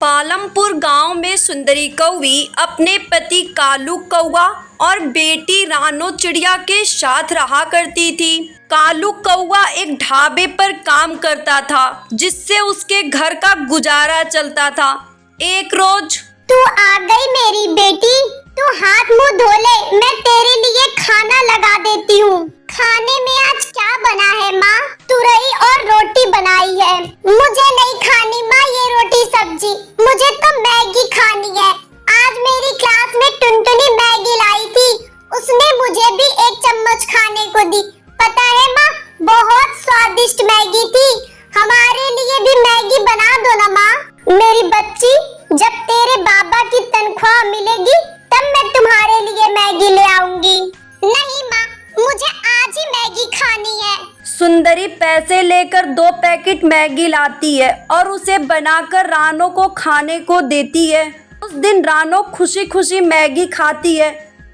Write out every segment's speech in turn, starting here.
पालमपुर गांव में सुंदरी कौवी अपने पति कालू कौवा और बेटी रानो चिड़िया के साथ रहा करती थी। कालू कौवा एक ढाबे पर काम करता था जिससे उसके घर का गुजारा चलता था। एक रोज, तू आ गई मेरी बेटी, तू हाथ मुंह धो ले, मैं तेरे लिए खाना लगा देती हूँ। खाने में आज क्या बना है माँ? तुरई और रोटी बनाई है। मुझे नहीं खानी माँ ये रोटी सब्जी, मुझे तो मैगी खानी है। आज मेरी क्लास में टुनटुनी मैगी लाई थी, उसने मुझे भी एक चम्मच खाने को दी। पता है माँ, बहुत स्वादिष्ट मैगी थी। हमारे लिए भी मैगी बना दो ना माँ। मेरी बच्ची, जब तेरे बाबा की तनख्वाह मिलेगी तब मैं तुम्हारे लिए मैगी ले आऊंगी। नहीं माँ, मुझे आज ही मैगी खानी है। सुंदरी पैसे लेकर 2 पैकेट मैगी लाती है और उसे बनाकर रानो को खाने को देती है। उस दिन रानो खुशी खुशी मैगी खाती है।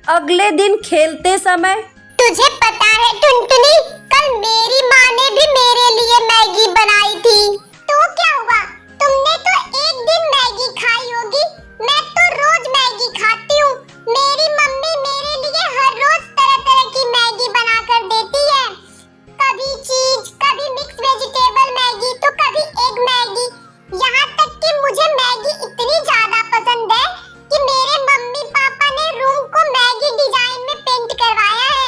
अगले दिन खेलते समय, तुझे पता है टुनटुनी, कल मेरी माँ ने भी मेरे लिए मैगी बनाई थी। तो क्या हुआ? तुमने तो एक दिन मैगी खाई होगी, मैं तो रोज मैगी खाती हूँ। मेरी मम्मी मेरे लिए हर रोज तरह तरह की मैगी बना कर देती है। कभी चीज, कभी मिक्स वेजिटेबल मैगी, तो कभी एग मैगी। यहाँ तक कि मुझे मैगी इतनी ज्यादा पसंद है कि मेरे मम्मी पापा ने रूम को मैगी डिजाइन में पेंट करवाया है।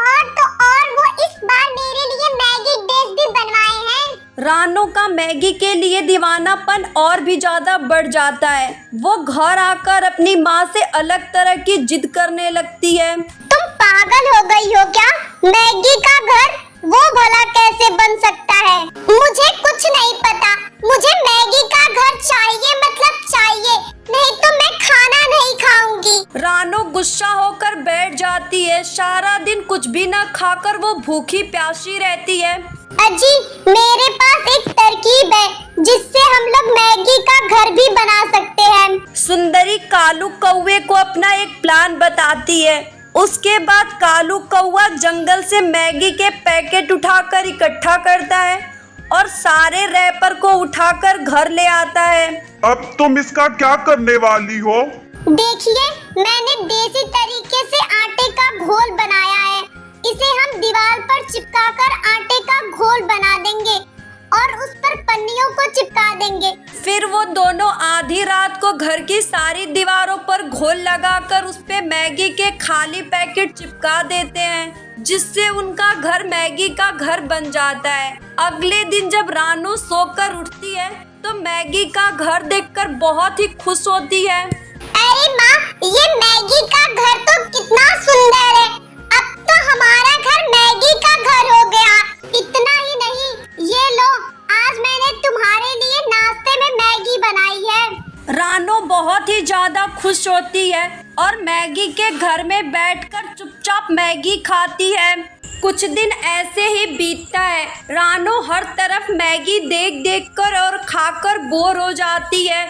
और तो और वो इस बार मेरे लिए मैगी डिश भी बनवाए हैं। रानो का मैगी के लिए दीवानापन और भी ज्यादा बढ़ जाता है। वो घर आकर अपनी माँ से अलग तरह की जिद करने लगती है। तुम पागल हो गई हो क्या? मैगी का घर वो भला कैसे बन सकता है? मुझे कुछ नहीं पता, मुझे मैगी का घर चाहिए, मतलब चाहिए, नहीं तो मैं खाना नहीं खाऊंगी। रानो गुस्सा होकर बैठ जाती है। सारा दिन कुछ भी न खाकर वो भूखी प्यासी रहती है। अजी, मेरे पास एक तरकीब है जिससे हम लोग मैगी का घर भी बना सकते हैं। सुंदरी कालू कौवे को अपना एक प्लान बताती है। उसके बाद कालू कौवा जंगल से मैगी के पैकेट उठाकर इकट्ठा करता है और सारे रैपर को उठाकर घर ले आता है। अब तुम इसका क्या करने वाली हो? देखिए, मैंने देसी तरीके से आटे का घोल बनाया है। इसे हम दीवार पर चिपकाकर आटे का घोल बना देंगे और उस पर पन्नियों को चिपका देंगे। फिर वो दोनों आधी रात को घर की सारी दीवारों पर घोल लगाकर उस पे मैगी के खाली पैकेट चिपका देते हैं, जिससे उनका घर मैगी का घर बन जाता है। अगले दिन जब रानो सोकर उठती है तो मैगी का घर देखकर बहुत ही खुश होती है। अरे माँ, ये मैगी का घर तो कितना सुंदर है। अब तो हमारा घर मैगी का घर हो गया। इतना ही नहीं, ये लो, आज मैंने तुम्हारे लिए नाश्ते में मैगी बनाई है। रानो बहुत ही ज्यादा खुश होती है और मैगी के घर में बैठकर चुपचाप मैगी खाती है। कुछ दिन ऐसे ही बीतता है। रानो हर तरफ मैगी देख देख कर और खाकर बोर हो जाती है।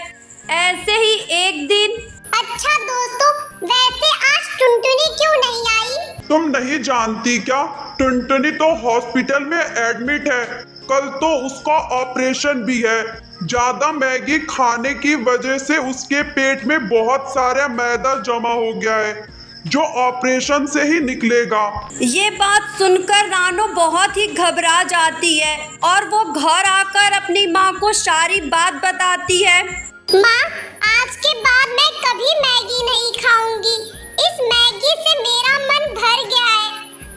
ऐसे ही एक दिन, अच्छा दोस्तों, वैसे आज टुनटुनी क्यों नहीं आई? तुम नहीं जानती क्या? टुनटुनी तो हॉस्पिटल में एडमिट है। कल तो उसका ऑपरेशन भी है। ज्यादा मैगी खाने की वजह से उसके पेट में बहुत सारा मैदा जमा हो गया है, जो ऑपरेशन से ही निकलेगा। ये बात सुनकर रानो बहुत ही घबरा जाती है और वो घर आकर अपनी माँ को सारी बात बताती है। माँ, आज के बाद मैं कभी मैगी नहीं खाऊंगी। इस मैगी से मेरा मन भर गया है।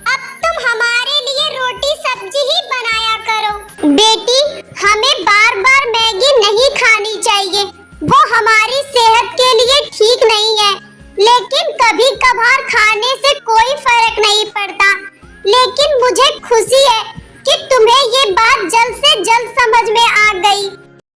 अब तुम हमारे लिए रोटी सब्जी ही बनाया करो। बेटी, हमें बार बार मैगी नहीं खानी चाहिए, वो हमारी सेहत के लिए ठीक नहीं है। लेकिन कभी कभार खाने से कोई फर्क नहीं पड़ता। लेकिन मुझे खुशी है कि तुम्हें ये बात जल्द से जल्द समझ में आ गई।